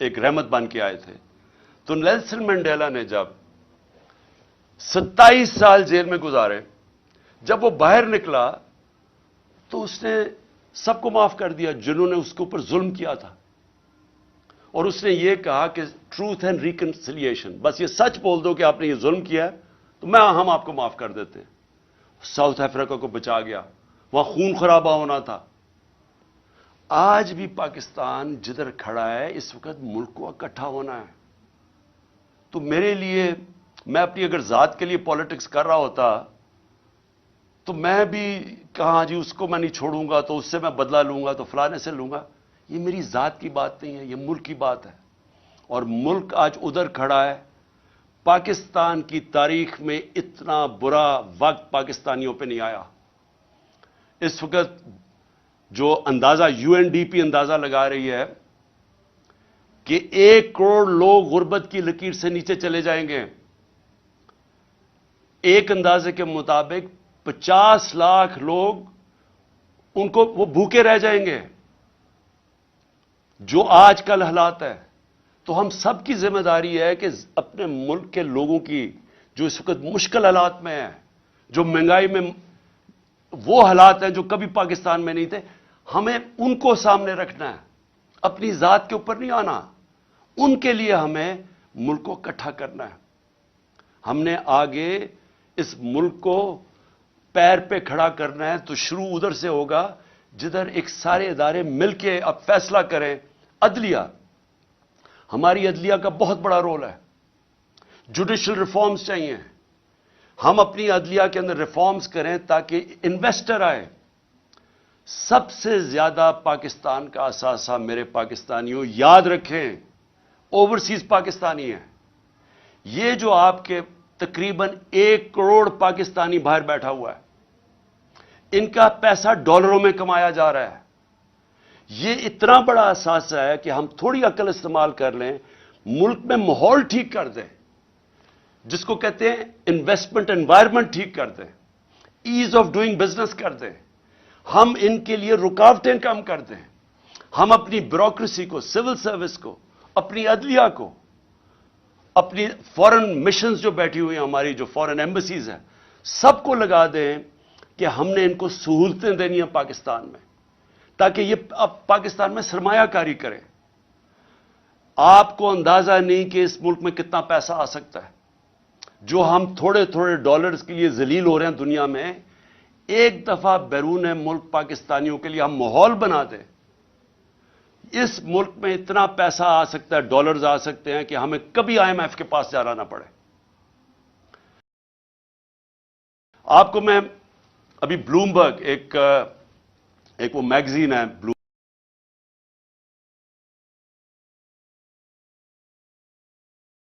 Speaker 1: ایک رحمت بن کے آئے تھے. تو نیلسن منڈیلا نے جب 27 سال جیل میں گزارے، جب وہ باہر نکلا تو اس نے سب کو معاف کر دیا جنہوں نے اس کے اوپر ظلم کیا تھا. اور اس نے یہ کہا کہ ٹروتھ اینڈ ریکنسیلیشن، بس یہ سچ بول دو کہ آپ نے یہ ظلم کیا ہے تو ہم آپ کو معاف کر دیتے ہیں. ساؤتھ افریقہ کو بچا گیا، وہاں خون خرابہ ہونا تھا. آج بھی پاکستان جدھر کھڑا ہے اس وقت ملک کو اکٹھا ہونا ہے. تو میرے لیے، میں اپنی اگر ذات کے لیے پالیٹکس کر رہا ہوتا تو میں بھی کہاں جی اس کو میں نہیں چھوڑوں گا تو اس سے میں بدلہ لوں گا تو فلانے سے لوں گا. یہ میری ذات کی بات نہیں ہے، یہ ملک کی بات ہے. اور ملک آج ادھر کھڑا ہے. پاکستان کی تاریخ میں اتنا برا وقت پاکستانیوں پہ نہیں آیا. اس وقت جو اندازہ یو این ڈی پی اندازہ لگا رہی ہے کہ 1 کروڑ لوگ غربت کی لکیر سے نیچے چلے جائیں گے. ایک اندازے کے مطابق 50 لاکھ لوگ ان کو وہ بھوکے رہ جائیں گے. جو آج کل حالات ہے، تو ہم سب کی ذمہ داری ہے کہ اپنے ملک کے لوگوں کی جو اس وقت مشکل حالات میں ہیں، جو مہنگائی میں وہ حالات ہیں جو کبھی پاکستان میں نہیں تھے، ہمیں ان کو سامنے رکھنا ہے، اپنی ذات کے اوپر نہیں آنا. ان کے لیے ہمیں ملک کو اکٹھا کرنا ہے. ہم نے آگے اس ملک کو پیر پہ کھڑا کرنا ہے تو شروع ادھر سے ہوگا جدھر ایک سارے ادارے مل کے اب فیصلہ کریں. عدلیہ، ہماری عدلیہ کا بہت بڑا رول ہے. جوڈیشل ریفارمز چاہیے. ہم اپنی عدلیہ کے اندر ریفارمز کریں تاکہ انویسٹر آئے. سب سے زیادہ پاکستان کا اثاثہ میرے پاکستانیوں یاد رکھیں اوورسیز پاکستانی ہیں. یہ جو آپ کے تقریباً 1 کروڑ پاکستانی باہر بیٹھا ہوا ہے، ان کا پیسہ ڈالروں میں کمایا جا رہا ہے. یہ اتنا بڑا اثاثہ ہے کہ ہم تھوڑی عقل استعمال کر لیں، ملک میں ماحول ٹھیک کر دیں، جس کو کہتے ہیں انویسٹمنٹ انوائرمنٹ ٹھیک کر دیں، ایز آف ڈوئنگ بزنس کر دیں. ہم ان کے لیے رکاوٹیں کم کر دیں. ہم اپنی بیوروکریسی کو، سول سروس کو، اپنی عدلیہ کو، اپنی فورن مشنز جو بیٹھی ہوئی ہیں، ہماری جو فورن ایمبیسیز ہیں، سب کو لگا دیں کہ ہم نے ان کو سہولتیں دینی ہیں پاکستان میں، تاکہ یہ اب پاکستان میں سرمایہ کاری کریں. آپ کو اندازہ نہیں کہ اس ملک میں کتنا پیسہ آ سکتا ہے. جو ہم تھوڑے تھوڑے ڈالرز کے لیے ذلیل ہو رہے ہیں دنیا میں، ایک دفعہ بیرون ملک پاکستانیوں کے لیے ہم ماحول بنا دیں، اس ملک میں اتنا پیسہ آ سکتا ہے، ڈالرز آ سکتے ہیں کہ ہمیں کبھی آئی ایم ایف کے پاس جانا نہ پڑے. آپ کو میں ابھی بلومبرگ ایک وہ میگزین ہے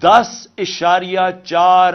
Speaker 1: 10.4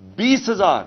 Speaker 1: 20,000,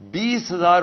Speaker 1: 20,000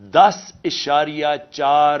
Speaker 1: 10.4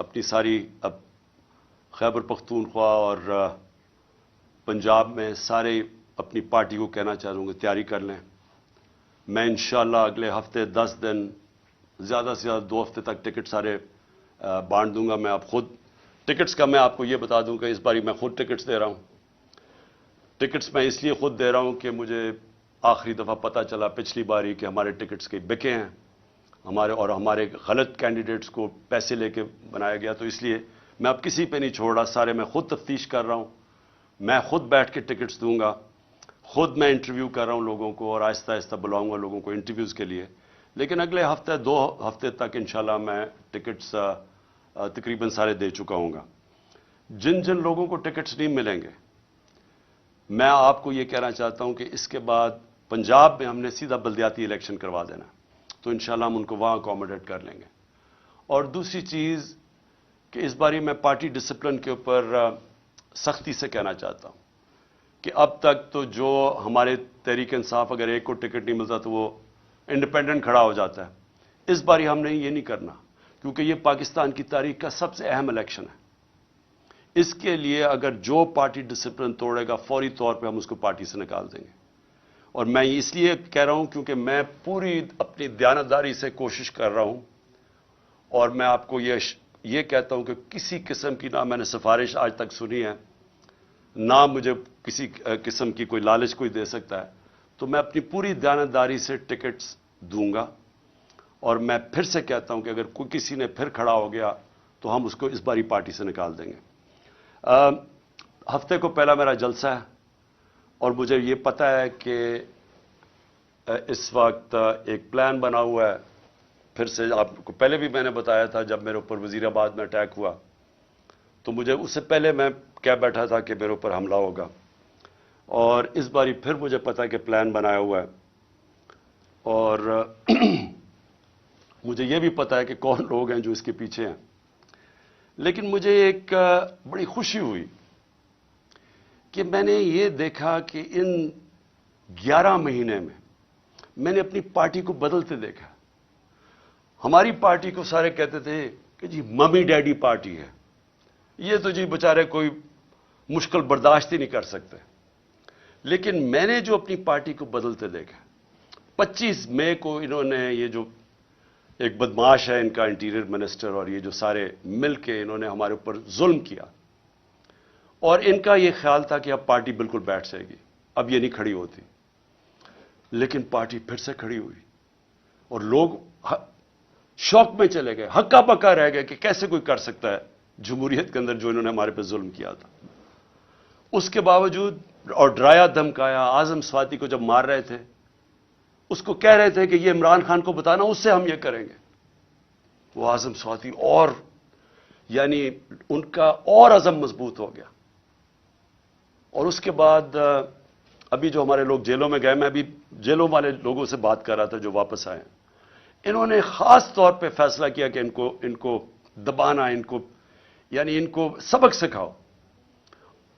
Speaker 1: اپنی ساری اب خیبر پختونخوا اور پنجاب میں سارے اپنی پارٹی کو کہنا چاہوں گا تیاری کر لیں. میں انشاءاللہ اگلے ہفتے 10 دن زیادہ سے زیادہ 2 ہفتے تک ٹکٹ سارے بانٹ دوں گا. میں آپ خود ٹکٹس کا میں آپ کو یہ بتا دوں کہ اس باری میں خود ٹکٹس دے رہا ہوں. ٹکٹس میں اس لیے خود دے رہا ہوں کہ مجھے آخری دفعہ پتہ چلا پچھلی باری کہ ہمارے ٹکٹس کے بکے ہیں ہمارے غلط کینڈیڈیٹس کو پیسے لے کے بنایا گیا. تو اس لیے میں اب کسی پہ نہیں چھوڑ رہا, سارے میں خود تفتیش کر رہا ہوں. میں خود بیٹھ کے ٹکٹس دوں گا, خود میں انٹرویو کر رہا ہوں لوگوں کو اور آہستہ آہستہ بلاؤں گا لوگوں کو انٹرویوز کے لیے. لیکن اگلے ہفتے 2 ہفتے تک انشاءاللہ میں ٹکٹس تقریباً سارے دے چکا ہوں گا. جن جن لوگوں کو ٹکٹس نہیں ملیں گے, میں آپ کو یہ کہنا چاہتا ہوں کہ اس کے بعد پنجاب میں ہم نے سیدھا بلدیاتی الیکشن کروا دینا, تو انشاءاللہ ہم ان کو وہاں اکوموڈیٹ کر لیں گے. اور دوسری چیز کہ اس باری میں پارٹی ڈسپلن کے اوپر سختی سے کہنا چاہتا ہوں کہ اب تک تو جو ہمارے تحریک انصاف اگر ایک کو ٹکٹ نہیں ملتا تو وہ انڈیپینڈنٹ کھڑا ہو جاتا ہے. اس باری ہم نے یہ نہیں کرنا, کیونکہ یہ پاکستان کی تاریخ کا سب سے اہم الیکشن ہے. اس کے لیے اگر جو پارٹی ڈسپلن توڑے گا فوری طور پہ ہم اس کو پارٹی سے نکال دیں گے. اور میں اس لیے کہہ رہا ہوں کیونکہ میں پوری اپنی دیانتداری سے کوشش کر رہا ہوں, اور میں آپ کو یہ کہتا ہوں کہ کسی قسم کی نہ میں نے سفارش آج تک سنی ہے, نہ مجھے کسی قسم کی کوئی لالچ کوئی دے سکتا ہے. تو میں اپنی پوری دیانتداری سے ٹکٹس دوں گا, اور میں پھر سے کہتا ہوں کہ اگر کوئی کسی نے پھر کھڑا ہو گیا تو ہم اس کو اس باری پارٹی سے نکال دیں گے. ہفتے کو پہلا میرا جلسہ ہے, اور مجھے یہ پتہ ہے کہ اس وقت ایک پلان بنا ہوا ہے. پھر سے آپ کو پہلے بھی میں نے بتایا تھا, جب میرے اوپر وزیر آباد میں اٹیک ہوا تو مجھے اس سے پہلے میں کہہ بیٹھا تھا کہ میرے اوپر حملہ ہوگا, اور اس باری پھر مجھے پتا کہ پلان بنایا ہوا ہے. اور مجھے یہ بھی پتا ہے کہ کون لوگ ہیں جو اس کے پیچھے ہیں. لیکن مجھے ایک بڑی خوشی ہوئی کہ میں نے یہ دیکھا کہ ان 11 مہینے میں نے اپنی پارٹی کو بدلتے دیکھا. ہماری پارٹی کو سارے کہتے تھے کہ جی ممی ڈیڈی پارٹی ہے, یہ تو جی بیچارے کوئی مشکل برداشت ہی نہیں کر سکتے. لیکن میں نے جو اپنی پارٹی کو بدلتے دیکھا, 25 مئی کو انہوں نے, یہ جو ایک بدماش ہے ان کا انٹیریئر منسٹر, اور یہ جو سارے مل کے انہوں نے ہمارے اوپر ظلم کیا, اور ان کا یہ خیال تھا کہ اب پارٹی بالکل بیٹھ جائے گی, اب یہ نہیں کھڑی ہوتی. لیکن پارٹی پھر سے کھڑی ہوئی, اور لوگ شوق میں چلے گئے, ہکا پکا رہ گئے کہ کیسے کوئی کر سکتا ہے جمہوریت کے اندر جو انہوں نے ہمارے پہ ظلم کیا تھا. اس کے باوجود, اور ڈرایا دھمکایا, اعظم سواتی کو جب مار رہے تھے اس کو کہہ رہے تھے کہ یہ عمران خان کو بتانا, اس سے ہم یہ کریں گے. وہ اعظم سواتی اور یعنی ان کا اور عزم مضبوط ہو گیا. اور اس کے بعد ابھی جو ہمارے لوگ جیلوں میں گئے, میں ابھی جیلوں والے لوگوں سے بات کر رہا تھا جو واپس آئے, انہوں نے خاص طور پہ فیصلہ کیا کہ ان کو دبانا, ان کو سبق سکھاؤ.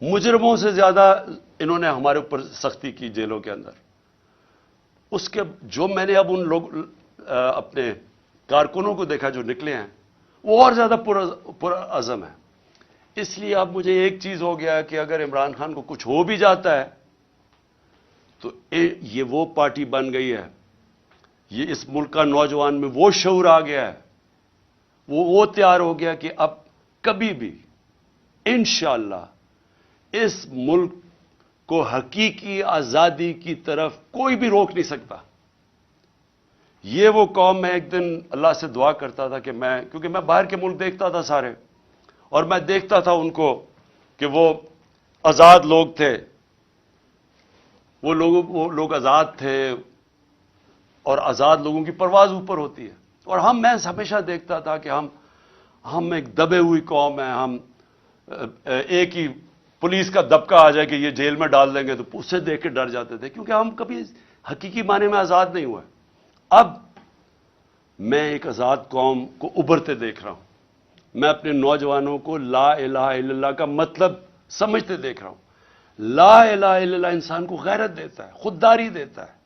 Speaker 1: مجرموں سے زیادہ انہوں نے ہمارے اوپر سختی کی جیلوں کے اندر. اس کے جو میں نے اب ان لوگ اپنے کارکنوں کو دیکھا جو نکلے ہیں, وہ اور زیادہ پر عزم ہے. اس لیے اب مجھے ایک چیز ہو گیا کہ اگر عمران خان کو کچھ ہو بھی جاتا ہے تو یہ وہ پارٹی بن گئی ہے, یہ اس ملک کا نوجوان میں وہ شعور آ گیا ہے, وہ تیار ہو گیا کہ اب کبھی بھی انشاءاللہ اس ملک کو حقیقی آزادی کی طرف کوئی بھی روک نہیں سکتا. یہ وہ قوم, میں ایک دن اللہ سے دعا کرتا تھا کہ کیونکہ میں باہر کے ملک دیکھتا تھا سارے, اور میں دیکھتا تھا ان کو کہ وہ آزاد لوگ تھے, وہ لوگ آزاد تھے, اور آزاد لوگوں کی پرواز اوپر ہوتی ہے. اور میں ہمیشہ دیکھتا تھا کہ ہم ایک دبے ہوئی قوم ہیں, ہم ایک ہی پولیس کا دبکا آ جائے کہ یہ جیل میں ڈال دیں گے تو اسے دیکھ کے ڈر جاتے تھے, کیونکہ ہم کبھی حقیقی معنی میں آزاد نہیں ہوئے. اب میں ایک آزاد قوم کو ابھرتے دیکھ رہا ہوں. میں اپنے نوجوانوں کو لا الہ الا اللہ کا مطلب سمجھتے دیکھ رہا ہوں. لا الہ الا اللہ انسان کو غیرت دیتا ہے, خودداری دیتا ہے.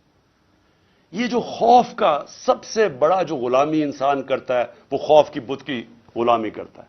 Speaker 1: یہ جو خوف کا سب سے بڑا جو غلامی انسان کرتا ہے, وہ خوف کی بت کی غلامی کرتا ہے.